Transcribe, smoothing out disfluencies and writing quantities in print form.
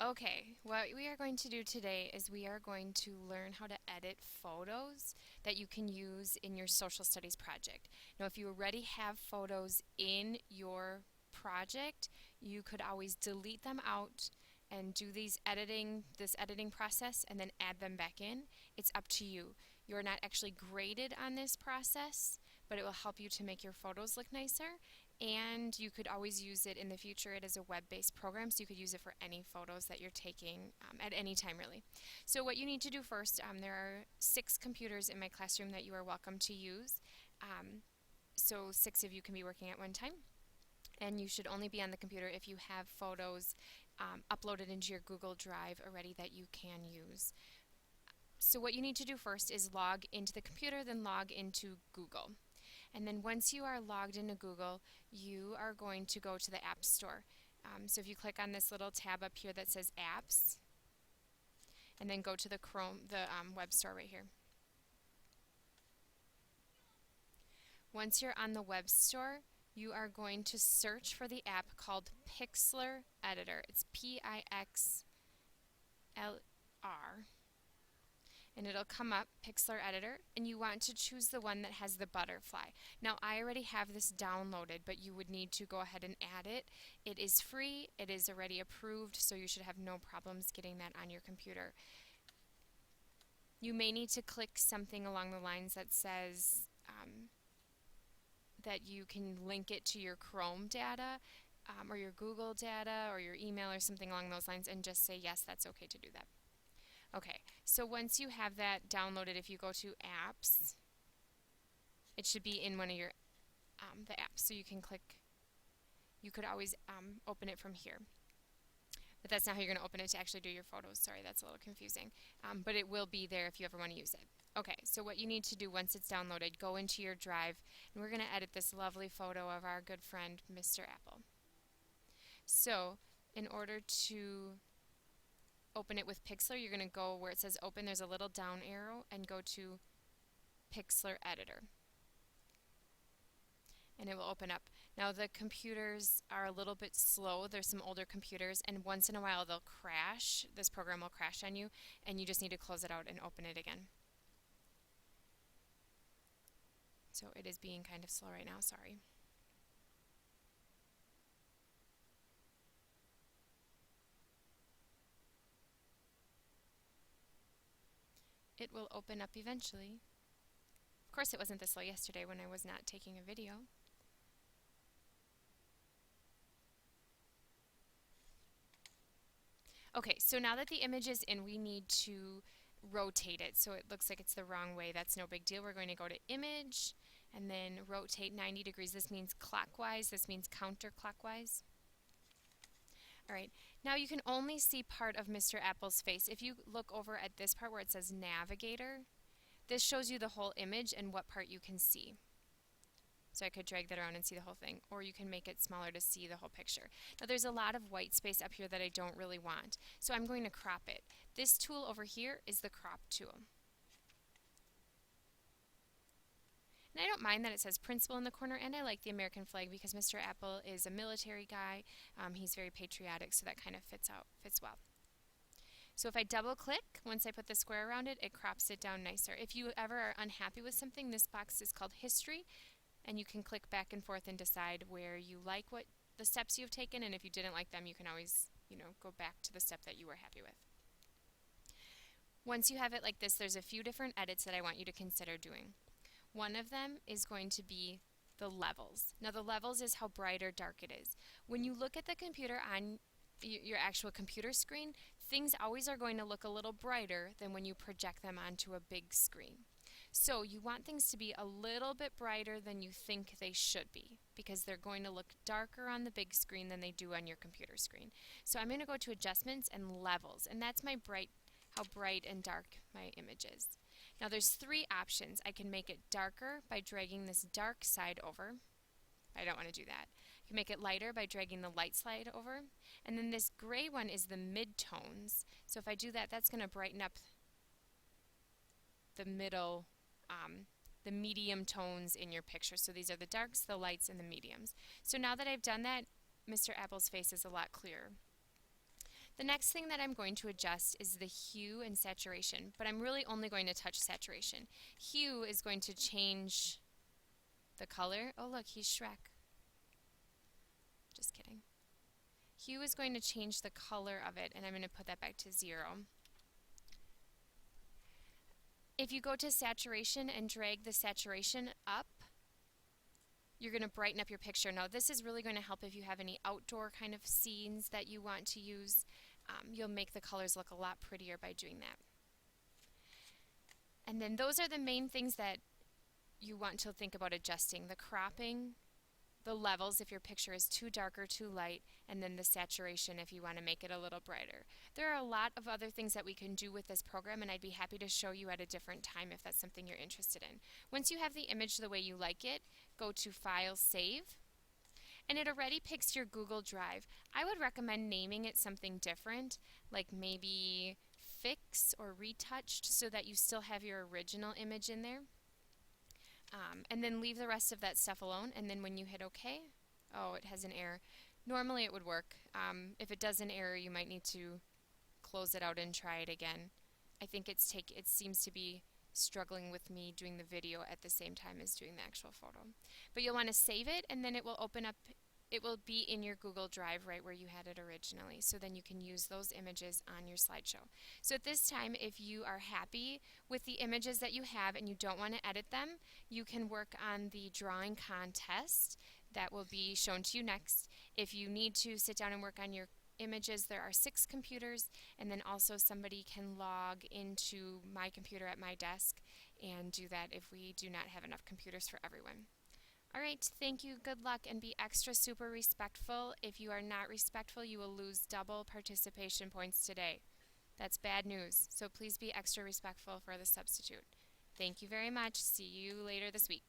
Okay, what we are going to do today is we are going to learn how to edit photos that you can use in your social studies project. Now, if you already have photos in your project, you could always delete them out and do this editing process and then add them back in. It's up to you. You're not actually graded on this process, but it will help you to make your photos look nicer, and you could always use it in the future. It is a web-based program, so you could use it for any photos that you're taking at any time, really. So what you need to do first, there are 6 computers in my classroom that you are welcome to use. So 6 of you can be working at one time, and you should only be on the computer if you have photos uploaded into your Google Drive already that you can use. So what you need to do first is log into the computer, then log into Google. And then once you are logged into Google, you are going to go to the App Store. So if you click on this little tab up here that says Apps, and then go to the web store right here. Once you're on the web store, you are going to search for the app called Pixlr Editor. It's P-I-X-L-R. And it'll come up, Pixlr Editor, and you want to choose the one that has the butterfly. Now, I already have this downloaded, but you would need to go ahead and add it. It is free, it is already approved, so you should have no problems getting that on your computer. You may need to click something along the lines that says that you can link it to your Chrome data, or your Google data, or your email, or something along those lines, and just say yes, that's okay to do that. Okay, so once you have that downloaded, if you go to Apps, it should be in one of your the apps. So you can click, you could always open it from here. But that's not how you're going to open it to actually do your photos. Sorry, that's a little confusing. But it will be there if you ever want to use it. Okay, so what you need to do once it's downloaded, go into your drive, and we're going to edit this lovely photo of our good friend, Mr. Apple. So in order to open it with Pixlr, you're going to go where it says open, there's a little down arrow, and go to Pixlr Editor. And it will open up. Now the computers are a little bit slow. There's some older computers, and once in a while they'll crash. This program will crash on you, and you just need to close it out and open it again. So it is being kind of slow right now, sorry. It will open up eventually. Of course, it wasn't this slow yesterday when I was not taking a video. Okay, so now that the image is in, we need to rotate it. So it looks like it's the wrong way. That's no big deal. We're going to go to Image and then rotate 90 degrees. This means clockwise. This means counterclockwise. All right, now you can only see part of Mr. Apple's face. If you look over at this part where it says Navigator, this shows you the whole image and what part you can see. So I could drag that around and see the whole thing, or you can make it smaller to see the whole picture. Now there's a lot of white space up here that I don't really want, so I'm going to crop it. This tool over here is the crop tool. And I don't mind that it says principal in the corner, and I like the American flag because Mr. Apple is a military guy. He's very patriotic, so that kind of fits well. So if I double click, once I put the square around it, it crops it down nicer. If you ever are unhappy with something, this box is called History, and you can click back and forth and decide where you like what the steps you've taken, and if you didn't like them, you can always, go back to the step that you were happy with. Once you have it like this, there's a few different edits that I want you to consider doing. One of them is going to be the levels. Now the levels is how bright or dark it is. When you look at the computer on your actual computer screen, things always are going to look a little brighter than when you project them onto a big screen. So you want things to be a little bit brighter than you think they should be, because they're going to look darker on the big screen than they do on your computer screen. So I'm going to go to Adjustments and Levels, and that's how bright and dark my image is. Now there's 3 options. I can make it darker by dragging this dark side over. I don't want to do that. I can make it lighter by dragging the light side over. And then this gray one is the mid-tones. So if I do that, that's going to brighten up the middle, the medium tones in your picture. So these are the darks, the lights, and the mediums. So now that I've done that, Mr. Apple's face is a lot clearer. The next thing that I'm going to adjust is the hue and saturation, but I'm really only going to touch saturation. Hue is going to change the color. Oh look, he's Shrek. Just kidding. Hue is going to change the color of it, and I'm going to put that back to 0. If you go to saturation and drag the saturation up, you're going to brighten up your picture. Now this is really going to help if you have any outdoor kind of scenes that you want to use. You'll make the colors look a lot prettier by doing that. And then those are the main things that you want to think about adjusting. The cropping, the levels if your picture is too dark or too light, and then the saturation if you want to make it a little brighter. There are a lot of other things that we can do with this program, and I'd be happy to show you at a different time if that's something you're interested in. Once you have the image the way you like it, go to File, Save, and it already picks your Google Drive. I would recommend naming it something different, like maybe Fix or Retouched, so that you still have your original image in there. And then leave the rest of that stuff alone, and then when you hit OK, oh, it has an error. Normally it would work. If it does an error, you might need to close it out and try it again. I think it seems to be struggling with me doing the video at the same time as doing the actual photo. But you'll want to save it, and then it will open up. It will be in your Google Drive right where you had it originally, so then you can use those images on your slideshow. So at this time, if you are happy with the images that you have and you don't want to edit them, you can work on the drawing contest that will be shown to you next. If you need to sit down and work on your images, there are 6 computers, and then also somebody can log into my computer at my desk and do that if we do not have enough computers for everyone. All right, thank you, good luck, and be extra super respectful. If you are not respectful, you will lose double participation points today. That's bad news, so please be extra respectful for the substitute. Thank you very much. See you later this week.